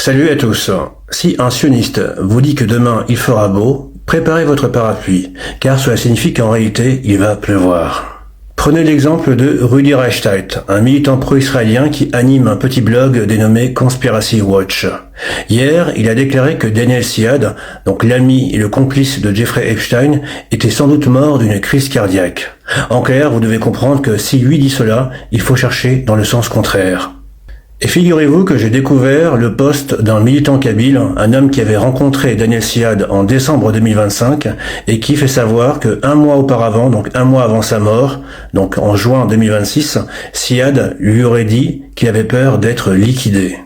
Salut à tous. Si un sioniste vous dit que demain il fera beau, préparez votre parapluie, car cela signifie qu'en réalité il va pleuvoir. Prenez l'exemple de Rudi Reichsteit, un militant pro-israélien qui anime un petit blog dénommé Conspiracy Watch. Hier, il a déclaré que Daniel Siad, donc l'ami et le complice de Jeffrey Epstein, était sans doute mort d'une crise cardiaque. En clair, vous devez comprendre que si lui dit cela, il faut chercher dans le sens contraire. Et figurez-vous que j'ai découvert le post d'un militant kabyle, un homme qui avait rencontré Daniel Siad en décembre 2025 et qui fait savoir que un mois auparavant, donc un mois avant sa mort, donc en juin 2026, Siad lui aurait dit qu'il avait peur d'être liquidé.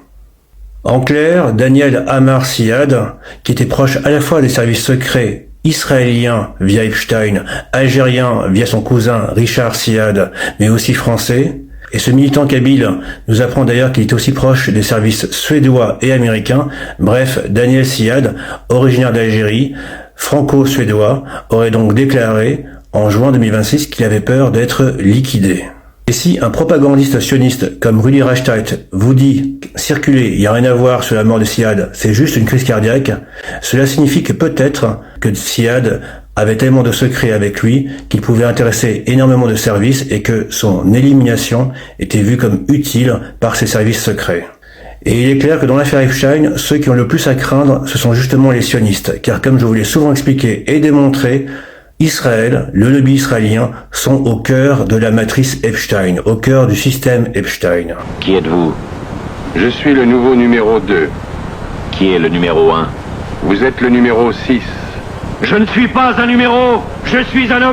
En clair, Daniel Amar Siad, qui était proche à la fois des services secrets israélien via Epstein, algérien via son cousin Richard Siad, mais aussi français. Et ce militant kabyle nous apprend d'ailleurs qu'il est aussi proche des services suédois et américains. Bref, Daniel Siad, originaire d'Algérie, franco-suédois, aurait donc déclaré en juin 2026 qu'il avait peur d'être liquidé. Et si un propagandiste sioniste comme Rudi Reichsteit vous dit « Circulez, il n'y a rien à voir sur la mort de Siad, c'est juste une crise cardiaque », cela signifie que peut-être que Siad avait tellement de secrets avec lui qu'il pouvait intéresser énormément de services et que son élimination était vue comme utile par ces services secrets. Et il est clair que dans l'affaire Epstein, ceux qui ont le plus à craindre, ce sont justement les sionistes, car comme je vous l'ai souvent expliqué et démontré, Israël, le lobby israélien, sont au cœur de la matrice Epstein, au cœur du système Epstein. Qui êtes-vous? Je suis le nouveau numéro 2. Qui est le numéro 1? Vous êtes le numéro 6. Je ne suis pas un numéro, je suis un homme